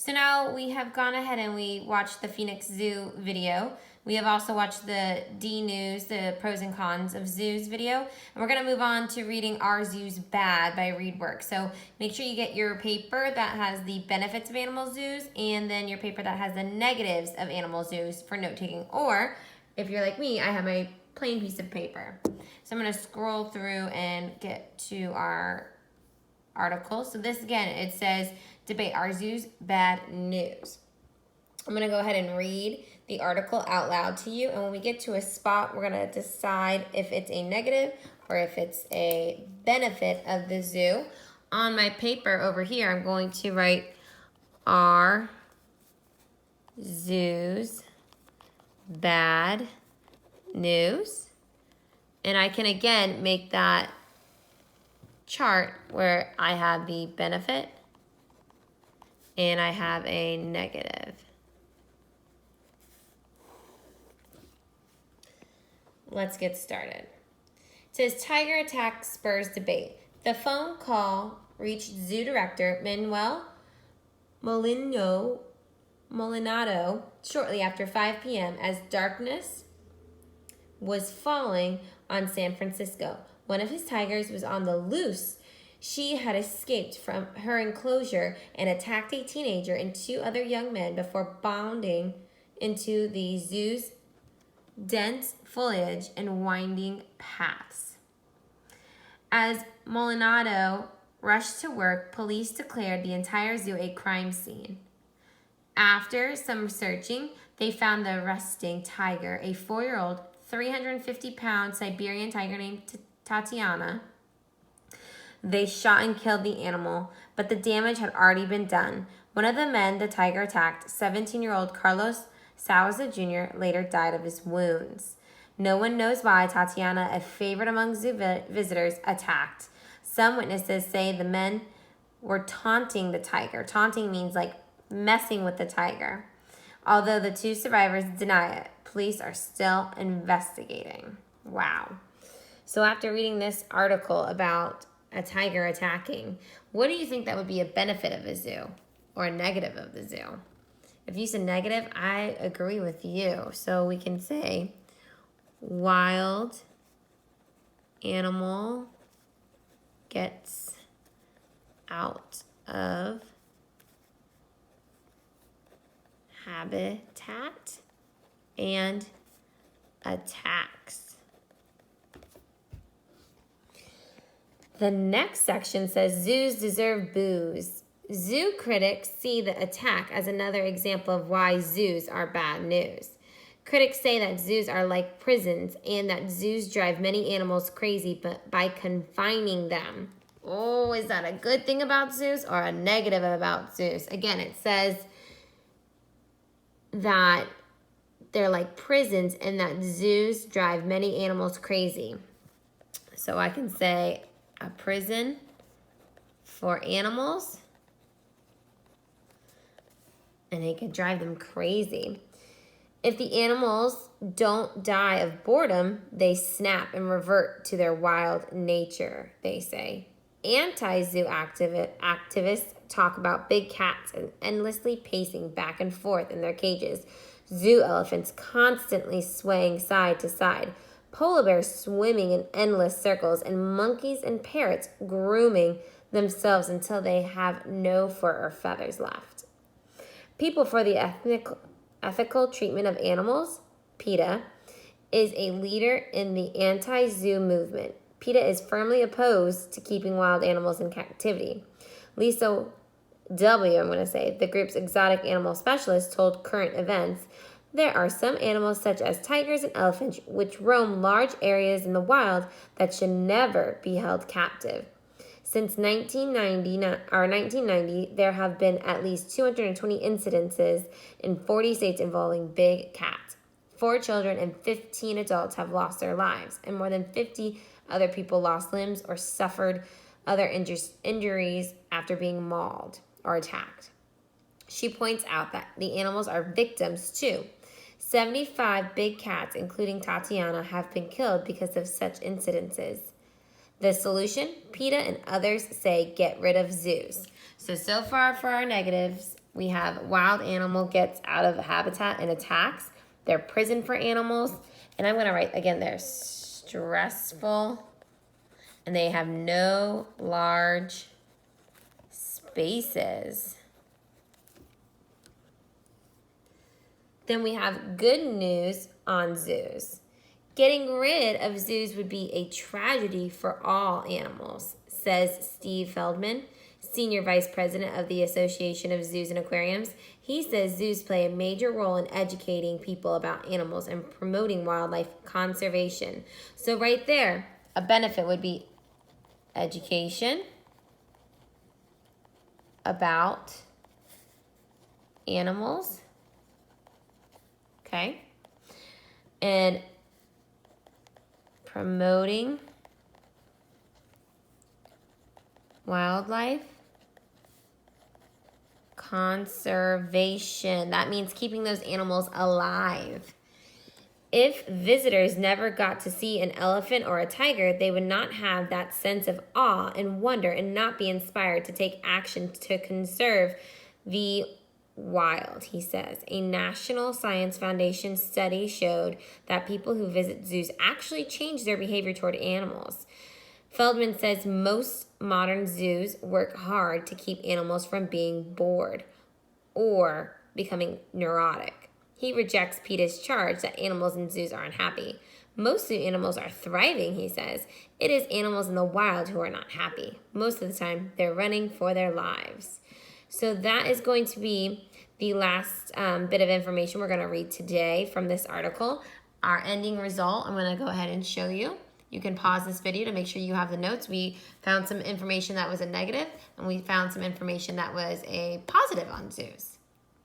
So now we have gone ahead and we watched the Phoenix Zoo video. We have also watched the D News, the pros and cons of zoos video. And we're going to move on to reading Are Zoos Bad by ReadWorks. So make sure you get your paper that has the benefits of animal zoos and then your paper that has the negatives of animal zoos for note taking. Or if you're like me, I have my plain piece of paper. So I'm going to scroll through and get to our article. So this again, it says debate, are zoos bad news? I'm going to go ahead and read the article out loud to you, and when we get to a spot, we're going to decide if it's a negative or if it's a benefit of the zoo. On my paper over here, I'm going to write, are zoos bad news? And I can again make that chart where I have the benefit and I have a negative. Let's get started. It says tiger attack spurs debate. The phone call reached zoo director Manuel Molinado shortly after 5 p.m. as darkness was falling on San Francisco. One of his tigers was on the loose. She had escaped from her enclosure and attacked a teenager and 2 other young men before bounding into the zoo's dense foliage and winding paths. As Molinado rushed to work, police declared the entire zoo a crime scene. After some searching, they found the resting tiger, a 4-year-old, 350-pound Siberian tiger named Tatiana. They shot and killed the animal, but the damage had already been done. One of the men the tiger attacked, 17-year-old Carlos Souza Jr., later died of his wounds. No one knows why Tatiana, a favorite among zoo visitors, attacked. Some witnesses say the men were taunting the tiger. Taunting means like messing with the tiger. Although the 2 survivors deny it, police are still investigating. Wow. So after reading this article about a tiger attacking, what do you think that would be a benefit of a zoo or a negative of the zoo? If you said negative, I agree with you. So we can say wild animal gets out of habitat and attacks. The next section says zoos deserve boos. Zoo critics see the attack as another example of why zoos are bad news. Critics say that zoos are like prisons and that zoos drive many animals crazy by confining them. Oh, is that a good thing about zoos or a negative about zoos? Again, it says that they're like prisons and that zoos drive many animals crazy. So I can say a prison for animals, and it could drive them crazy. If the animals don't die of boredom, they snap and revert to their wild nature, they say. Anti-zoo activists talk about big cats and endlessly pacing back and forth in their cages, zoo elephants constantly swaying side to side, polar bears swimming in endless circles, and monkeys and parrots grooming themselves until they have no fur or feathers left. People for the Ethical Treatment of Animals, PETA, is a leader in the anti-zoo movement. PETA is firmly opposed to keeping wild animals in captivity. Lisa W., the group's exotic animal specialist, told Current Events, there are some animals such as tigers and elephants which roam large areas in the wild that should never be held captive. Since 1990, there have been at least 220 incidences in 40 states involving big cats. 4 children and 15 adults have lost their lives, and more than 50 other people lost limbs or suffered other injuries after being mauled or attacked. She points out that the animals are victims too. 75 big cats, including Tatiana, have been killed because of such incidences. The solution, PETA and others say, get rid of zoos. So far for our negatives, We have wild animal gets out of habitat and attacks. They're prison for animals. And I'm going to write, again, they're stressful. And they have no large spaces. Then we have good news on zoos. Getting rid of zoos would be a tragedy for all animals, says Steve Feldman, Senior Vice President of the Association of Zoos and Aquariums. He says zoos play a major role in educating people about animals and promoting wildlife conservation. So right there, a benefit would be education about animals. Okay. And promoting wildlife conservation. That means keeping those animals alive. If visitors never got to see an elephant or a tiger, they would not have that sense of awe and wonder and not be inspired to take action to conserve the wild, he says. A National Science Foundation study showed that people who visit zoos actually change their behavior toward animals. Feldman says most modern zoos work hard to keep animals from being bored or becoming neurotic. He rejects PETA's charge that animals in zoos are unhappy. Most zoo animals are thriving, he says. It is animals in the wild who are not happy. Most of the time, they're running for their lives. So that is going to be the last bit of information we're going to read today from this article. Our ending result, I'm going to go ahead and show you. You can pause this video to make sure you have the notes. We found some information that was a negative, and we found some information that was a positive on zoos.